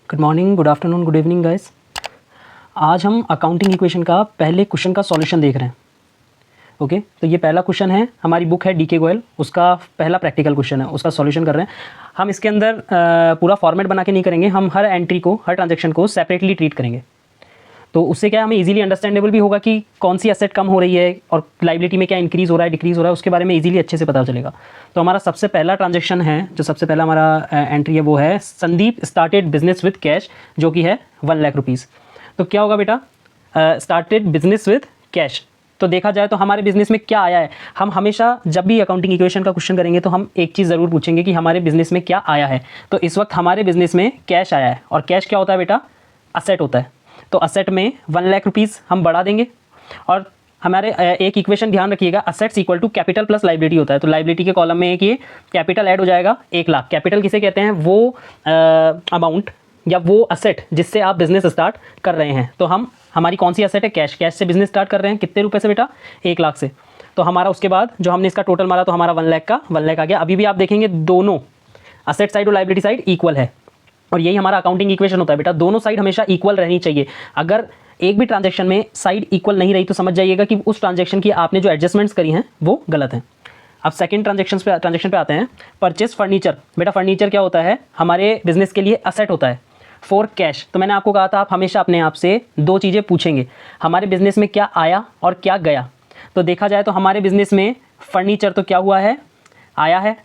Good morning, good afternoon, good evening guys. आज हम accounting equation का पहले क्वेश्चन का सॉल्यूशन देख रहे हैं। ओके तो ये पहला क्वेश्चन है, हमारी बुक है डीके गोयल, उसका पहला प्रैक्टिकल क्वेश्चन है, उसका सॉल्यूशन कर रहे हैं। हम इसके अंदर पूरा फॉर्मेट बना के नहीं करेंगे, हम हर एंट्री को, हर ट्रांजेक्शन को सेपरेटली ट्रीट करेंगे। तो उससे क्या हमें इजीली अंडरस्टैंडेबल भी होगा कि कौन सी एसेट कम हो रही है और लाइबिलिटी में क्या इंक्रीज़ हो रहा है, डिक्रीज़ हो रहा है, उसके बारे में इजीली अच्छे से पता चलेगा। तो हमारा सबसे पहला ट्रांजेक्शन है, जो सबसे पहला हमारा एंट्री है वो है Sandeep started business with cash, जो कि है 1 लाख रुपीज़। तो क्या होगा बेटा, स्टार्टेड बिजनेस विद कैश। तो देखा जाए तो हमारे बिजनेस में क्या आया है। हम हमेशा जब भी अकाउंटिंग इक्वेशन का क्वेश्चन करेंगे तो हम एक चीज़ ज़रूर पूछेंगे कि हमारे बिजनेस में क्या आया है। तो इस वक्त हमारे बिजनेस में कैश आया है, और कैश क्या होता है बेटा, असेट होता है। तो असेट में 1 लाख रुपीज़ हम बढ़ा देंगे, और हमारे एक इक्वेशन ध्यान रखिएगा, assets equal to capital plus liability होता है। तो लाइबिलिटी के कॉलम में एक ये कैपिटल ऐड हो जाएगा 1 लाख। कैपिटल किसे कहते हैं, वो अमाउंट या वो असेट जिससे आप बिजनेस स्टार्ट कर रहे हैं। तो हमारी कौन सी असेट है, कैश। कैश से बिजनेस स्टार्ट कर रहे हैं, कितने रुपए से बेटा, 1 लाख से। तो हमारा उसके बाद जो हमने इसका टोटल मारा तो हमारा 1 लाख का 1 लाख आ गया। अभी भी आप देखेंगे दोनों असेट साइड और लाइबिलिटी साइड इक्वल है, और यही हमारा अकाउंटिंग इक्वेशन होता है बेटा। दोनों साइड हमेशा इक्वल रहनी चाहिए। अगर एक भी ट्रांजैक्शन में साइड इक्वल नहीं रही तो समझ जाइएगा कि उस ट्रांजैक्शन की आपने जो एडजस्टमेंट्स करी हैं वो गलत हैं। अब सेकंड ट्रांजैक्शन पे आते हैं, परचेस फर्नीचर। बेटा फर्नीचर क्या होता है, हमारे बिजनेस के लिए असेट होता है फॉर कैश। तो मैंने आपको कहा था आप हमेशा अपने आप से 2 चीज़ें पूछेंगे, हमारे बिजनेस में क्या आया और क्या गया। तो देखा जाए तो हमारे बिजनेस में फर्नीचर तो क्या हुआ है, आया है,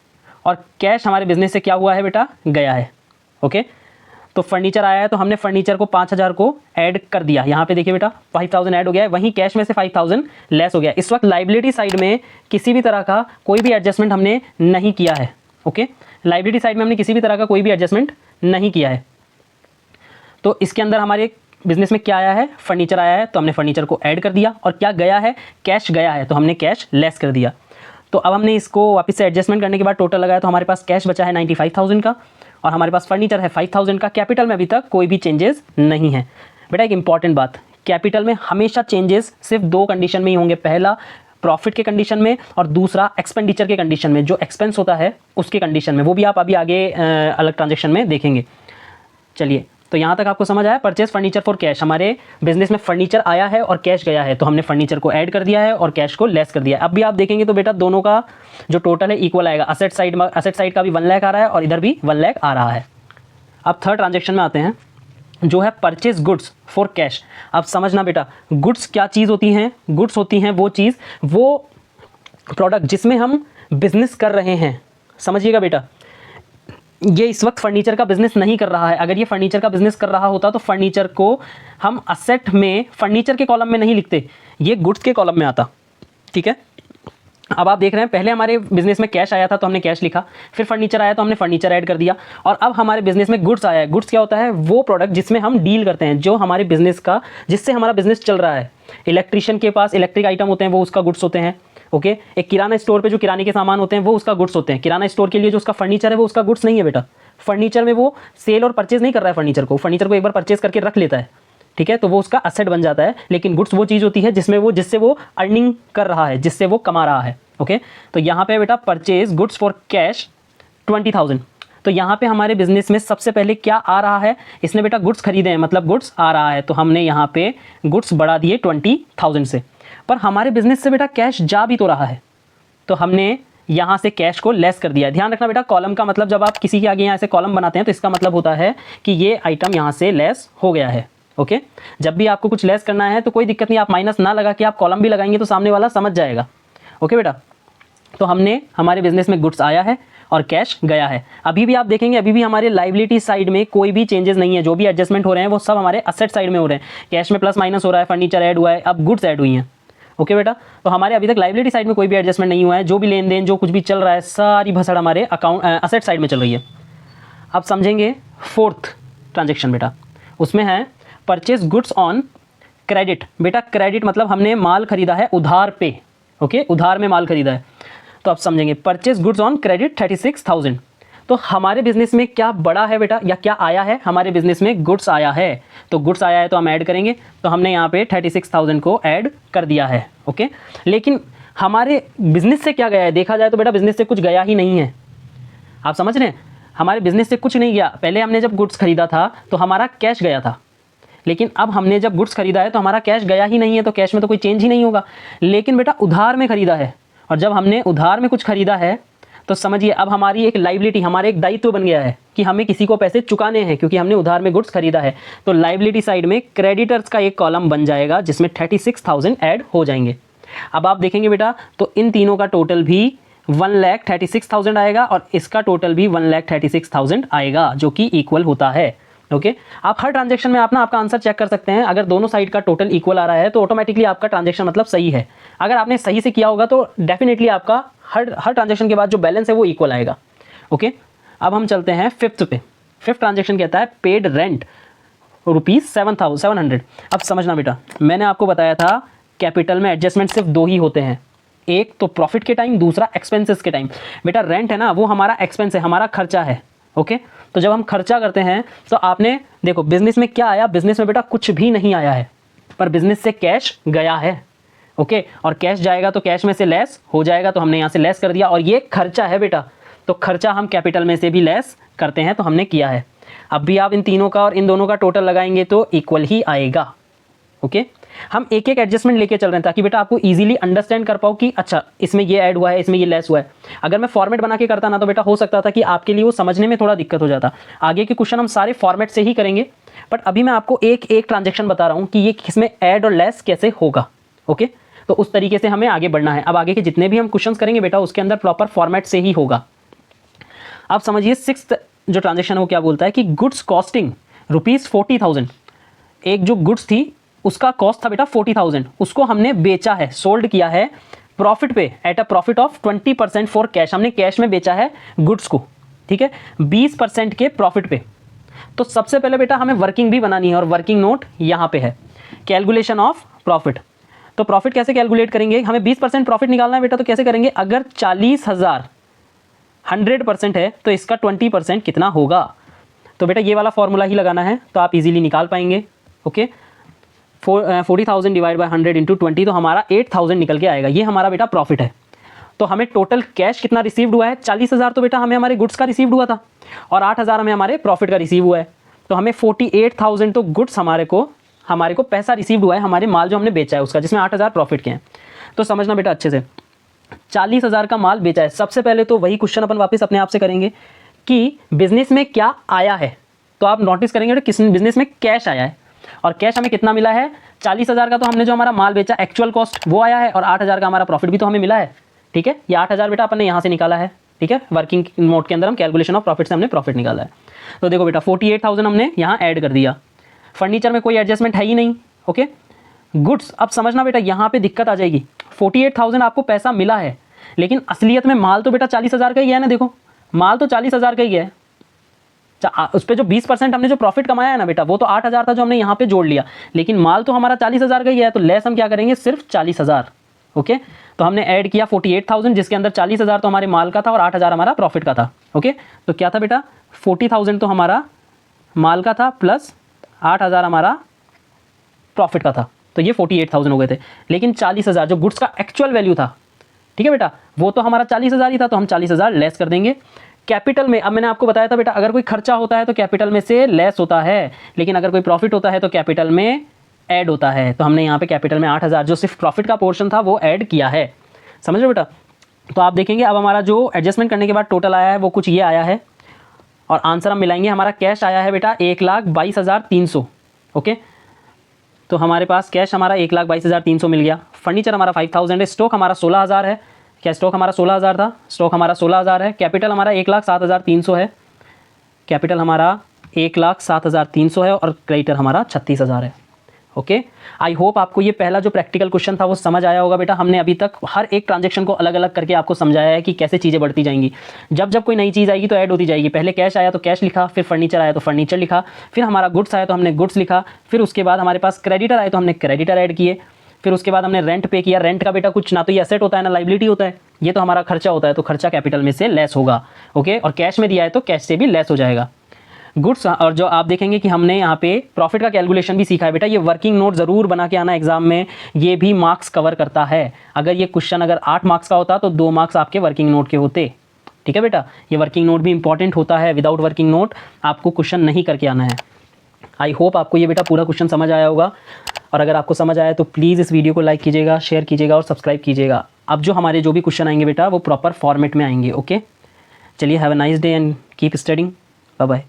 और कैश हमारे बिजनेस से क्या हुआ है बेटा, गया है। ओके तो फर्नीचर आया है तो हमने फर्नीचर को 5000 को ऐड कर दिया। यहाँ पे देखिए बेटा 5000 ऐड हो गया है, वहीं कैश में से 5000 लेस हो गया। इस वक्त लाइबिलिटी साइड में किसी भी तरह का कोई भी एडजस्टमेंट हमने नहीं किया है। ओके लाइबिलिटी साइड में हमने किसी भी तरह का कोई भी एडजस्टमेंट नहीं किया है। तो इसके अंदर हमारे बिजनेस में क्या आया है, फर्नीचर आया है तो हमने फर्नीचर को ऐड कर दिया, और क्या गया है, कैश गया है तो हमने कैश लेस कर दिया। तो अब हमने इसको वापस से एडजस्टमेंट करने के बाद टोटल लगाया तो हमारे पास कैश बचा है 95,000 का, और हमारे पास फर्नीचर है 5,000 का। कैपिटल में अभी तक कोई भी चेंजेस नहीं है। बेटा एक इंपॉर्टेंट बात, कैपिटल में हमेशा चेंजेस सिर्फ 2 कंडीशन में ही होंगे। पहला प्रॉफिट के कंडीशन में, और दूसरा एक्सपेंडिचर के कंडीशन में, जो एक्सपेंस होता है उसके कंडीशन में। वो भी आप अभी आगे अलग ट्रांजेक्शन में देखेंगे। चलिए तो यहाँ तक आपको समझ आया। परचेस फर्नीचर फॉर कैश, हमारे बिजनेस में फर्नीचर आया है और कैश गया है तो हमने फर्नीचर को ऐड कर दिया है और कैश को लेस कर दिया है। अब भी आप देखेंगे तो बेटा दोनों का जो टोटल है इक्वल आएगा। असेट साइड का भी 1 लाख आ रहा है और इधर भी 1 लाख आ रहा है। अब थर्ड ट्रांजेक्शन में आते हैं, जो है परचेज गुड्स फॉर कैश। अब समझना बेटा, गुड्स क्या चीज़ होती हैं, गुड्स होती हैं वो चीज़, वो प्रोडक्ट जिसमें हम बिजनेस कर रहे हैं। समझिएगा बेटा, ये इस वक्त फर्नीचर का बिजनेस नहीं कर रहा है। अगर ये फर्नीचर का बिजनेस कर रहा होता तो फर्नीचर को हम असेट में फर्नीचर के कॉलम में नहीं लिखते, ये गुड्स के कॉलम में आता। ठीक है, अब आप देख रहे हैं पहले हमारे बिजनेस में कैश आया था तो हमने कैश लिखा, फिर फर्नीचर आया तो हमने फर्नीचर ऐड कर दिया, और अब हमारे बिजनेस में गुड्स आया है। गुड्स क्या होता है, वो प्रोडक्ट जिसमें हम डील करते हैं, जो हमारे बिजनेस का, जिससे हमारा बिजनेस चल रहा है। इलेक्ट्रिशियन के पास इलेक्ट्रिक आइटम होते हैं, वो उसका गुड्स होते हैं। ओके एक किराना स्टोर पे जो किराने के सामान होते हैं वो उसका गुड्स होते हैं। किराना स्टोर के लिए जो उसका फर्नीचर है वो उसका गुड्स नहीं है बेटा। फर्नीचर में वो सेल और परचेज नहीं कर रहा है, फर्नीचर को एक बार परचेज करके रख लेता है। ठीक है, तो वो उसका असेट बन जाता है। लेकिन गुड्स वो चीज़ होती है जिससे वो अर्निंग कर रहा है, जिससे वो कमा रहा है। ओके तो यहाँ पे बेटा परचेज गुड्स फॉर कैश 20,000। तो यहाँ पे हमारे बिजनेस में सबसे पहले क्या आ रहा है, इसने बेटा गुड्स खरीदे हैं, मतलब गुड्स आ रहा है, तो हमने यहाँ पे गुड्स बढ़ा दिए 20,000 से। पर हमारे बिजनेस से बेटा कैश जा भी तो रहा है, तो हमने यहाँ से कैश को लेस कर दिया। ध्यान रखना बेटा, कॉलम का मतलब जब आप किसी के आगे यहाँ से कॉलम बनाते हैं तो इसका मतलब होता है कि ये आइटम यहाँ से लेस हो गया है। ओके जब भी आपको कुछ लेस करना है तो कोई दिक्कत नहीं, आप माइनस ना लगा के आप कॉलम भी लगाएंगे तो सामने वाला समझ जाएगा। ओके बेटा, तो हमने हमारे बिजनेस में गुड्स आया है और कैश गया है। अभी भी आप देखेंगे, अभी भी हमारे लाइबिलिटी साइड में कोई भी चेंजेस नहीं है। जो भी एडजस्टमेंट हो रहे हैं वो सब हमारे असेट साइड में हो रहे हैं। कैश में प्लस माइनस हो रहा है, फर्नीचर ऐड हुआ है, अब गुड्स ऐड हुई हैं। ओके बेटा, तो हमारे अभी तक लाइबिलिटी साइड में कोई भी एडजस्टमेंट नहीं हुआ है। जो भी लेन देन, जो कुछ भी चल रहा है, सारी भसड़ हमारे असेट साइड में चल रही है। अब समझेंगे फोर्थ ट्रांजेक्शन बेटा, उसमें है परचेज गुड्स ऑन क्रेडिट। बेटा क्रेडिट मतलब हमने माल खरीदा है उधार पे। ओके उधार में माल खरीदा है, तो अब समझेंगे परचेज गुड्स ऑन क्रेडिट 36,000। तो हमारे बिजनेस में क्या बड़ा है बेटा, या क्या आया है, हमारे बिजनेस में गुड्स आया है। तो गुड्स आया है तो हम ऐड करेंगे, तो हमने यहाँ पे 36,000 को ऐड कर दिया है। ओके लेकिन हमारे बिजनेस से क्या गया है, देखा जाए तो बेटा बिजनेस से कुछ गया ही नहीं है। आप समझ रहे हैं, हमारे बिजनेस से कुछ नहीं गया। पहले हमने जब गुड्स खरीदा था तो हमारा कैश गया था, लेकिन अब हमने जब गुड्स खरीदा है तो हमारा कैश गया ही नहीं है, तो कैश में तो कोई चेंज ही नहीं होगा। लेकिन बेटा उधार में खरीदा है, और जब हमने उधार में कुछ खरीदा है तो समझिए अब हमारी एक लाइबिलिटी, हमारा एक दायित्व बन गया है कि हमें किसी को पैसे चुकाने हैं, क्योंकि हमने उधार में गुड्स खरीदा है। तो लाइबिलिटी साइड में क्रेडिटर्स का एक कॉलम बन जाएगा जिसमें 36,000 ऐड हो जाएंगे। अब आप देखेंगे बेटा तो इन तीनों का टोटल भी 1,36,000 आएगा और इसका टोटल भी 1,36,000 आएगा, जो कि इक्वल होता है। ओके आप हर ट्रांजैक्शन में आप ना आपका आंसर चेक कर सकते हैं। अगर दोनों साइड का टोटल इक्वल आ रहा है तो ऑटोमेटिकली आपका ट्रांजैक्शन मतलब सही है। अगर आपने सही से किया होगा तो डेफिनेटली आपका हर ट्रांजैक्शन के बाद जो बैलेंस है वो इक्वल आएगा। ओके अब हम चलते हैं फिफ्थ पे। फिफ्थ ट्रांजैक्शन कहता है पेड रेंट ₹700। अब समझना बेटा, मैंने आपको बताया था कैपिटल में एडजस्टमेंट सिर्फ दो ही होते हैं, एक तो प्रॉफिट के टाइम, दूसरा एक्सपेंसेस के टाइम। बेटा रेंट है ना, वो हमारा एक्सपेंस है, हमारा खर्चा है। ओके तो जब हम खर्चा करते हैं तो आपने देखो बिजनेस में क्या आया, बिजनेस में बेटा कुछ भी नहीं आया है, पर बिजनेस से कैश गया है। ओके और कैश जाएगा तो कैश में से लेस हो जाएगा, तो हमने यहाँ से लेस कर दिया, और ये खर्चा है बेटा, तो खर्चा हम कैपिटल में से भी लेस करते हैं, तो हमने किया है। अब भी आप इन तीनों का और इन दोनों का टोटल लगाएंगे तो इक्वल ही आएगा। ओके हम एक एक एडजस्टमेंट लेके चल रहे हैं ताकि बेटा आपको इजीली अंडरस्टैंड कर पाओ कि अच्छा इसमें ये ऐड हुआ है, इसमें ये लेस हुआ है। अगर मैं फॉर्मेट बना के करता ना तो बेटा हो सकता था कि आपके लिए वो समझने में थोड़ा दिक्कत हो जाता। आगे के क्वेश्चन हम सारे फॉर्मेट से ही करेंगे, बट अभी मैं आपको एक एक ट्रांजेक्शन बता रहा हूँ कि ये किसमें ऐड और लेस कैसे होगा। ओके तो उस तरीके से हमें आगे बढ़ना है। अब आगे के जितने भी हम क्वेश्चन करेंगे बेटा उसके अंदर प्रॉपर फॉर्मेट से ही होगा। आप समझिए सिक्स्थ जो ट्रांजेक्शन है वो क्या बोलता है कि गुड्स कॉस्टिंग ₹40,000। एक जो गुड्स थी उसका कॉस्ट था बेटा 40,000, उसको हमने बेचा है, सोल्ड किया है प्रॉफिट पे at a profit of 20% for cash. हमने कैश में बेचा है गुड्स को, ठीक है, 20% के प्रॉफिट पे। तो सबसे पहले बेटा हमें वर्किंग भी बनानी है और वर्किंग नोट यहाँ पे है, कैलकुलेशन ऑफ प्रॉफिट। तो प्रॉफिट कैसे कैलकुलेट करेंगे, हमें 20% प्रॉफिट निकालना है बेटा, तो कैसे करेंगे, अगर 40,000 100% है तो इसका 20% कितना होगा। तो बेटा ये वाला फॉर्मूला ही लगाना है तो आप इजीली निकाल पाएंगे। ओके 40,000 डिवाइड बाय 100 इंटू 20 तो हमारा 8,000 निकल के आएगा। ये हमारा बेटा प्रॉफिट है। तो हमें टोटल कैश कितना रिसीव्ड हुआ है, 40,000 तो बेटा हमें हमारे गुड्स का रिसीव्ड हुआ था और 8,000 हमें हमारे प्रॉफिट का रिसीव हुआ है। तो हमें 48,000 तो गुड्स हमारे को पैसा रिसीव्ड हुआ है, हमारे माल जो हमने बेचा है उसका, जिसमें 8,000 प्रॉफिट के हैं। तो समझना बेटा अच्छे से, 40,000 का माल बेचा है। सबसे पहले तो वही क्वेश्चन अपन वापस अपने आप से करेंगे कि बिजनेस में क्या आया है। तो आप नोटिस करेंगे किस बिजनेस में कैश आया है, और कैश हमें कितना मिला है, 40,000 का तो हमने जो हमारा माल बेचा एक्चुअल कॉस्ट वो आया है, और 8,000 का हमारा प्रॉफिट भी तो हमें मिला है। ठीक है, ये 8,000 बेटा अपन ने यहाँ से निकाला है। ठीक है, वर्किंग नोट के अंदर हम कैलकुलेशन ऑफ प्रॉफिट से हमने प्रॉफिट निकाला है। तो देखो बेटा 48,000 हमने यहाँ ऐड कर दिया। फर्नीचर में कोई एडजस्टमेंट है ही नहीं। ओके गुड्स, अब समझना बेटा यहाँ पे दिक्कत आ जाएगी। 48,000 आपको पैसा मिला है, लेकिन असलियत में माल तो बेटा 40,000 का ही है ना। देखो माल तो 40,000 का ही है, उस पर जो 20% हमने जो प्रॉफिट कमाया है ना बेटा, वो तो 8,000 था जो हमने यहाँ पे जोड़ लिया, लेकिन माल तो हमारा 40,000 का ही है। तो लेस हम क्या करेंगे, सिर्फ 40,000। ओके तो हमने ऐड किया 48,000 जिसके अंदर 40,000 तो हमारे माल का था और 8,000 हमारा प्रॉफिट का था। ओके तो क्या था बेटा, 40,000 तो हमारा माल का था प्लस 8,000 हमारा प्रॉफिट का था, तो ये 48,000 हो गए थे। लेकिन 40,000 जो गुड्स का एक्चुअल वैल्यू था, ठीक है बेटा, वो तो हमारा 40,000 ही था, तो हम 40,000 लेस कर देंगे। कैपिटल में अब मैंने आपको बताया था बेटा, अगर कोई खर्चा होता है तो कैपिटल में से लेस होता है, लेकिन अगर कोई प्रॉफिट होता है तो कैपिटल में ऐड होता है। तो हमने यहाँ पे कैपिटल में 8,000 जो सिर्फ प्रॉफिट का पोर्शन था वो ऐड किया है। समझ रहे हो बेटा। तो आप देखेंगे अब हमारा जो एडजस्टमेंट करने के बाद टोटल आया है वो कुछ ये आया है, और आंसर हम मिलाएंगे। हमारा कैश आया है बेटा 1,22,300। ओके तो हमारे पास कैश हमारा 1,22,300 मिल गया। फर्नीचर हमारा 5,000 है। स्टॉक हमारा 16,000 है। क्या स्टॉक हमारा 16,000 था, स्टॉक हमारा 16,000 है। कैपिटल हमारा 1,07,300 है। कैपिटल हमारा 1,07,300 है और क्रेडिटर हमारा 36,000 है। ओके आई होप आपको ये पहला जो प्रैक्टिकल क्वेश्चन था वो समझ आया होगा बेटा। हमने अभी तक हर एक ट्रांजैक्शन को अलग अलग करके आपको समझाया है कि कैसे चीज़ें बढ़ती जाएंगी। जब जब कोई नई चीज़ आएगी तो ऐड होती जाएगी। पहले कैश आया तो कैश लिखा, फिर फर्नीचर आया तो फर्नीचर लिखा, फिर हमारा गुड्स आया तो हमने गुड्स लिखा, फिर उसके बाद हमारे पास क्रेडिटर आए तो हमने क्रेडिटर ऐड किए, फिर उसके बाद हमने रेंट पे किया। रेंट का बेटा कुछ ना तो ये एसेट होता है ना लाइबिलिटी होता है, ये तो हमारा खर्चा होता है, तो खर्चा कैपिटल में से लेस होगा। ओके और कैश में दिया है तो कैश से भी लेस हो जाएगा। गुड्स, और जो आप देखेंगे कि हमने यहाँ पे प्रॉफिट का कैलकुलेशन भी सीखा है बेटा। ये वर्किंग नोट ज़रूर बना के आना एग्जाम में, ये भी मार्क्स कवर करता है। अगर ये क्वेश्चन अगर 8 मार्क्स का होता तो 2 मार्क्स आपके वर्किंग नोट के होते। ठीक है बेटा, ये वर्किंग नोट भी इंपॉर्टेंट होता है, विदाउट वर्किंग नोट आपको क्वेश्चन नहीं करके आना है। आई होप आपको ये बेटा पूरा क्वेश्चन समझ आया होगा, और अगर आपको समझ आया तो प्लीज़ इस वीडियो को लाइक कीजिएगा, शेयर कीजिएगा और सब्सक्राइब कीजिएगा। अब जो हमारे जो भी क्वेश्चन आएंगे बेटा वो प्रॉपर फॉर्मेट में आएंगे। ओके, चलिए, have a nice day and keep studying. Bye bye.